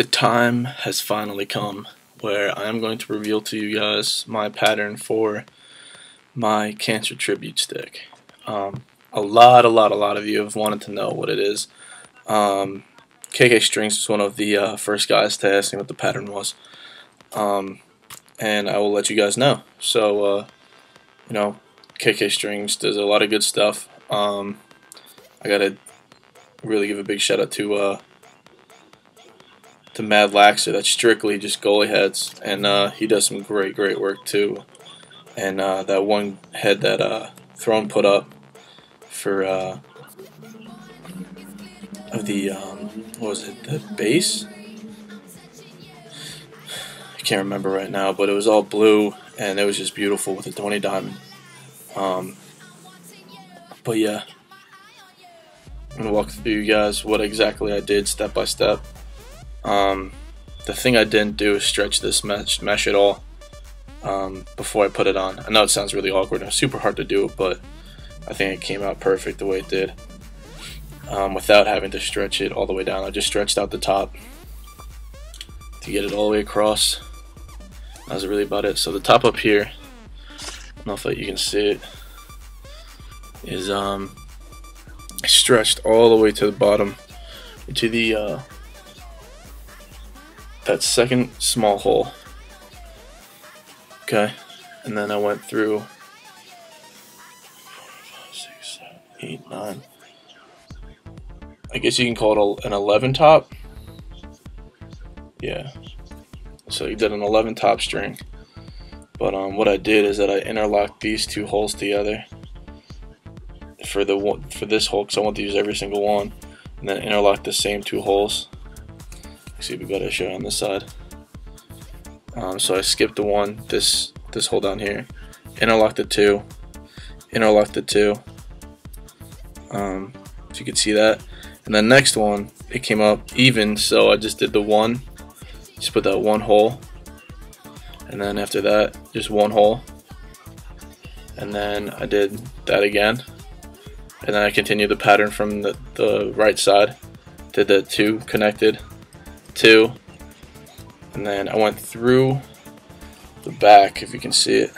The time has finally come where I am going to reveal to you guys my pattern for my cancer tribute stick. A lot of you have wanted to know what it is. KK Strings was one of the first guys to ask me what the pattern was, and I will let you guys know. So, KK Strings does a lot of good stuff. I gotta really give a big shout out to Mad Laxer. That's strictly just goalie heads, and he does some great work too. And that one head that Throne put up for of the what was it, the base? I can't remember right now, but it was all blue and it was just beautiful with a 20 diamond. But yeah, I'm gonna walk through you guys what exactly I did step by step. The thing I didn't do is stretch this mesh at all before I put it on. I know it sounds really awkward and super hard to do, but I think it came out perfect the way it did, without having to stretch it all the way down. I just stretched out the top to get it all the way across. That was really about it. So the top up here, I don't know if you can see it, is stretched all the way to the bottom, to the that second small hole. Okay, and then I went through 4, 5, 6, 7, 8, 9. I guess you can call it an 11 top. Yeah. So you did an 11 top string. But what I did is that I interlocked these two holes together for this hole, because I want to use every single one, and then interlock the same two holes. See, we better show on this side. So I skipped the one, this hole down here, interlocked the two, interlocked the two. If you can see that, and then next one it came up even, so I just did the one, just put that one hole, and then after that just one hole, and then I did that again, and then I continued the pattern from the right side, did the two connected. Two, and then I went through the back, if you can see it,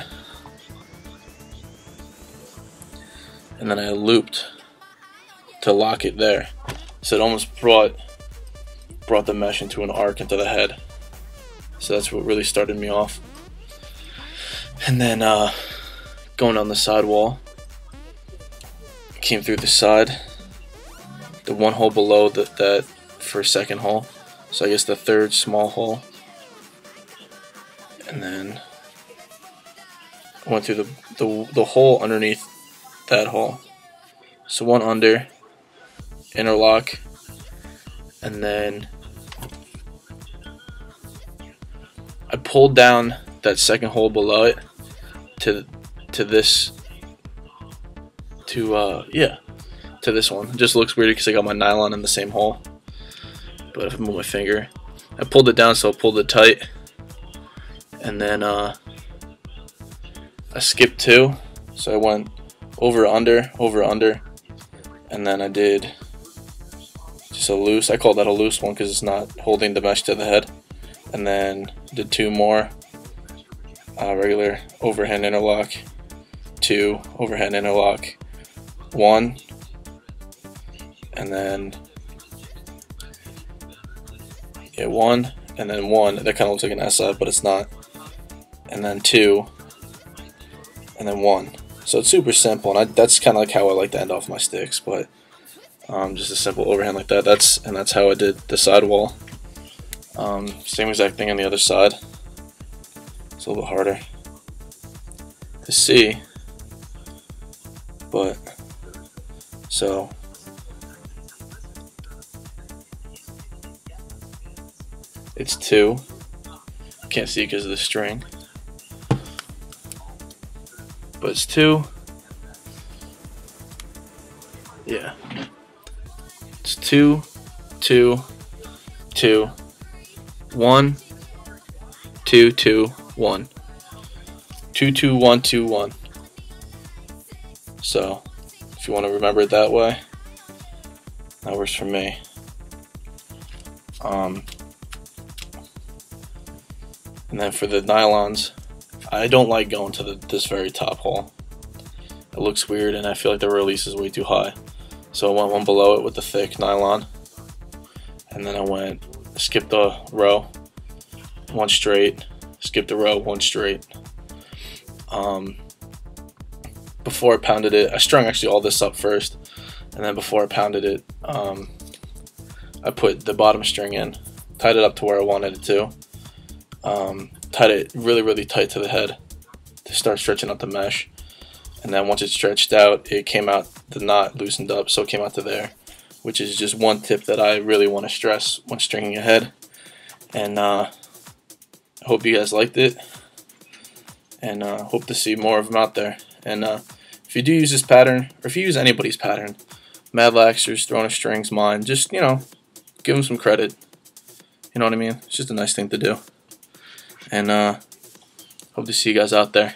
and then I looped to lock it there, so it almost brought the mesh into an arc into the head. So that's what really started me off. And then going on the side wall, came through the side, the one hole below that first second hole. So I guess the third small hole, and then I went through the hole underneath that hole. So one under, interlock, and then I pulled down that second hole below it to this one. It just looks weird because I got my nylon in the same hole. But if I move my finger, I pulled it down, so I pulled it tight, and then I skipped two, so I went over under, and then I did just a loose. I call that a loose one because it's not holding the mesh to the head, and then did two more regular overhand interlock, two overhand interlock, one, and then one, and then one. That kind of looks like an SI, but it's not. And then two, and then one. So it's super simple, and that's kind of like how I like to end off my sticks. But just a simple overhand like that. That's how I did the side wall. Same exact thing on the other side. It's a little bit harder to see, but so. It's two. Can't see because of the string, but it's two. Yeah, it's two, two, two, one, two, two, one, 2, 2, 1, 2, 1. So if you want to remember it that way, that works for me. And then for the nylons, I don't like going to this very top hole. It looks weird, and I feel like the release is way too high. So I went one below it with the thick nylon, and then I skipped the row, one straight, skipped the row, one straight. Before I pounded it, I strung actually all this up first, and then before I pounded it, I put the bottom string in, tied it up to where I wanted it to, tied it really tight to the head to start stretching out the mesh. And then once it stretched out, it came out, the knot loosened up, so it came out to there, which is just one tip that I really want to stress when stringing ahead. And I hope you guys liked it, and hope to see more of them out there. And if you do use this pattern, or if you use anybody's pattern, Mad Laxers, Throwing Strings, mine, just, you know, give them some credit. You know what I mean? It's just a nice thing to do. And hope to see you guys out there.